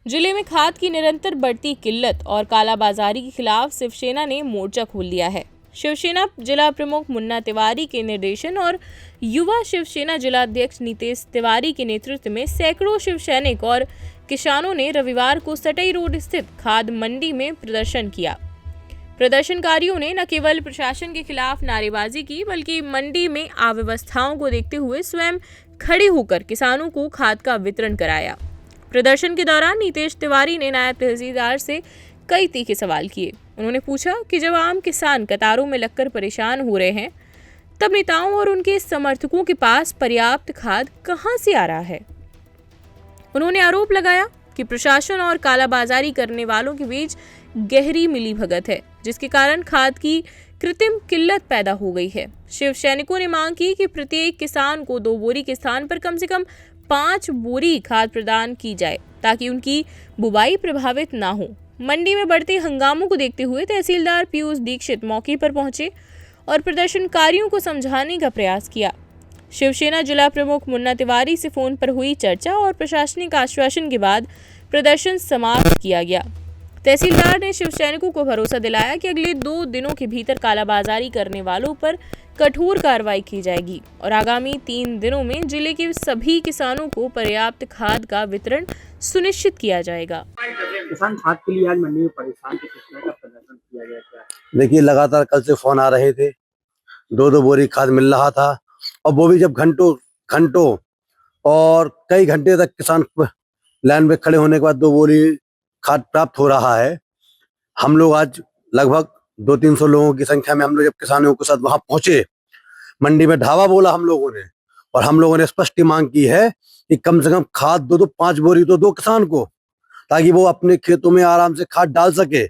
जिले में खाद की निरंतर बढ़ती किल्लत और कालाबाजारी के खिलाफ शिवसेना ने मोर्चा खोल लिया है। शिवसेना जिला प्रमुख मुन्ना तिवारी के निर्देशन और युवा शिवसेना जिलाध्यक्ष नीतेश तिवारी के नेतृत्व में सैकड़ों शिव सैनिक और किसानों ने रविवार को सटई रोड स्थित खाद मंडी में प्रदर्शन किया। प्रदर्शनकारियों ने न केवल प्रशासन के खिलाफ नारेबाजी की, बल्कि मंडी में अव्यवस्थाओं को देखते हुए स्वयं खड़े होकर किसानों को खाद का वितरण कराया। प्रदर्शन के दौरान नीतेश तिवारी ने नायब तहसीलदार से कई तीखे सवाल किए। उन्होंने पूछा कि जब आम किसान कतारों में लगकर परेशान हो रहे हैं, तब नेताओं और उनके समर्थकों के पास पर्याप्त खाद कहां से आ रहा है। उन्होंने आरोप लगाया कि प्रशासन और कालाबाजारी करने वालों के बीच गहरी मिलीभगत है, जिसके कारण खाद की कृत्रिम किल्लत पैदा हो गई है। शिव सैनिकों ने मांग की कि प्रत्येक किसान को 2 बोरी के स्थान पर कम से कम 5 बोरी खाद प्रदान की जाए, ताकि उनकी बुवाई प्रभावित ना हो। मंडी में बढ़ते हंगामों को देखते हुए तहसीलदार पीयूष दीक्षित मौके पर पहुंचे और प्रदर्शनकारियों को समझाने का प्रयास किया। शिवसेना जिला प्रमुख मुन्ना तिवारी से फोन पर हुई चर्चा और प्रशासनिक आश्वासन के बाद प्रदर्शन समाप्त किया गया। तहसीलदार ने शिव सैनिकों को भरोसा दिलाया कि अगले 2 दिनों के भीतर कालाबाजारी करने वालों पर कठोर कार्रवाई की जाएगी और आगामी 3 दिनों में जिले के सभी किसानों को पर्याप्त खाद का वितरण सुनिश्चित किया जाएगा। किसान खाद के लिए आज मंडी में परेशान थे, किस तरह का प्रदर्शन किया गया क्या? देखिए, लगातार कल से फोन आ रहे थे, 2-2 बोरी खाद मिल रहा था, और वो भी जब घंटों और कई घंटे तक किसान लाइन में खड़े होने के बाद 2 बोरी खाद प्राप्त हो रहा है। हम लोग आज लगभग 200-300 लोगों की संख्या में हम लोग जब किसानों के साथ वहां पहुंचे, मंडी में ढाबा बोला हम लोगों ने, और हम लोगों ने स्पष्ट मांग की है कि कम से कम खाद 5 बोरी तो दो किसान को, ताकि वो अपने खेतों में आराम से खाद डाल सके।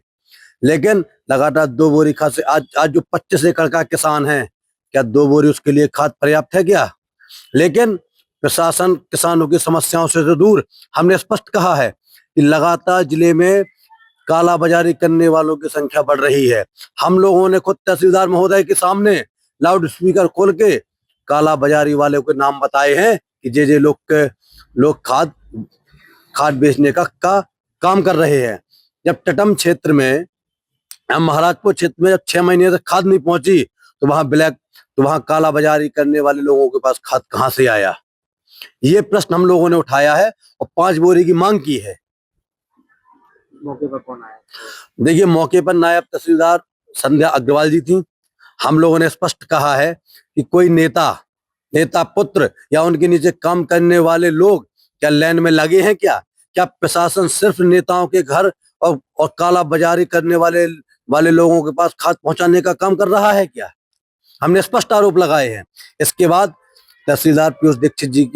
लेकिन लगातार 2 बोरी खाद से आज जो 25 एकड़ का किसान है, क्या 2 बोरी उसके लिए खाद पर्याप्त है क्या? लेकिन प्रशासन किसानों की समस्याओं से तो दूर। हमने स्पष्ट कहा है कि लगातार जिले में काला बाजारी करने वालों की संख्या बढ़ रही है। हम लोगों ने खुद तहसीलदार महोदय के सामने लाउड स्पीकर खोल के काला बाजारी वाले के नाम बताए हैं कि जे लोग खाद बेचने का काम कर रहे हैं। जब टटम क्षेत्र में, महाराजपुर क्षेत्र में जब 6 महीने तक खाद नहीं पहुंची, तो वहां काला बाजारी करने वाले लोगों के पास खाद कहां से आया? ये प्रश्न हम लोगों ने उठाया है और 5 बोरी की मांग की है। मौके पर कौन आया? देखिए, मौके पर नायब तहसीलदार संध्या अग्रवाल जी थी। हम लोगों ने स्पष्ट कहा है कि कोई नेता पुत्र या उनके नीचे काम करने वाले लोग क्या लाइन में लगे हैं क्या प्रशासन सिर्फ नेताओं के घर और काला बाजारी करने वाले लोगों के पास खाद पहुंचाने का काम कर रहा है क्या? हमने स्पष्ट आरोप लगाए हैं। इसके बाद तहसीलदार पीयूष दीक्षित जी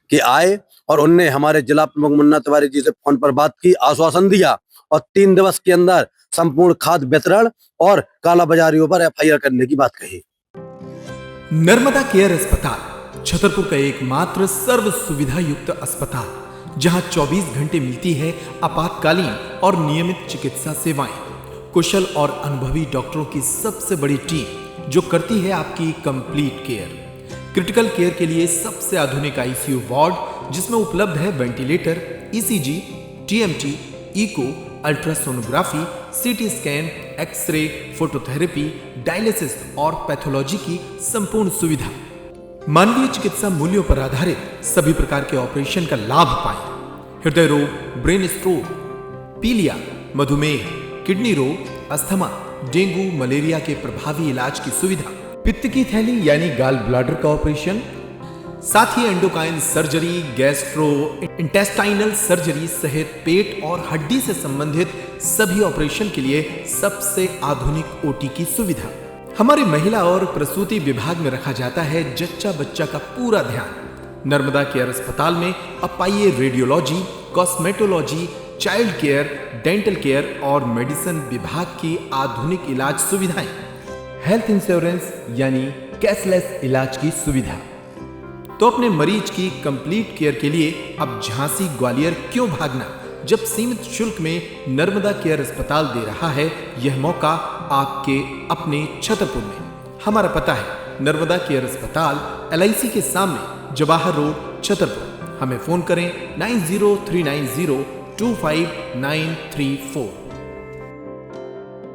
के आए और उनने हमारे जिला प्रमुख मुन्ना तिवारी जी से फोन पर बात की, आश्वासन दिया और 3 दिवस के अंदर संपूर्ण खाद वितरण और काला बाजारियों पर FIR करने की बात कही। नर्मदा केयर अस्पताल छतरपुर का एकमात्र सर्व सुविधा युक्त अस्पताल, जहां 24 घंटे मिलती है आपातकालीन और नियमित चिकित्सा सेवाएं। कुशल और अनुभवी डॉक्टरों की सबसे बड़ी टीम जो करती है आपकी कंप्लीट केयर। क्रिटिकल केयर के लिए सबसे आधुनिक ICU वार्ड, जिसमें उपलब्ध है ventilator, ECG, TMT, echo, ultrasonography, CT scan, X ray, phototherapy, dialysis और पैथोलॉजी की संपूर्ण सुविधा। मानवीय चिकित्सा मूल्यों पर आधारित सभी प्रकार के ऑपरेशन का लाभ पाएं। हृदय रोग, ब्रेन स्ट्रोक, पीलिया, मधुमेह, किडनी रोग, अस्थमा, डेंगू, मलेरिया के प्रभावी इलाज की सुविधा, पित्त की थैली यानी गाल ब्लैडर का ऑपरेशन, साथ ही endocrine surgery, gastrointestinal surgery सहित पेट और हड्डी से संबंधित सभी ऑपरेशन के लिए सबसे आधुनिक OT की सुविधा। हमारे महिला और प्रसूति विभाग में रखा जाता है जच्चा बच्चा का पूरा ध्यान। नर्मदा केयर अस्पताल में अब पाइए radiology, cosmetology, child care, dental care और मेडिसिन विभाग की आधुनिक इलाज सुविधाएं, हेल्थ इंश्योरेंस यानी कैशलेस इलाज की सुविधा। तो अपने मरीज की कंप्लीट केयर के लिए अब झांसी ग्वालियर क्यों भागना, जब सीमित शुल्क में नर्मदा केयर अस्पताल दे रहा है यह मौका आपके अपने छतरपुर में। हमारा पता है नर्मदा केयर अस्पताल LIC के सामने, जवाहर रोड, छतरपुर। हमें फोन करें 9039025934।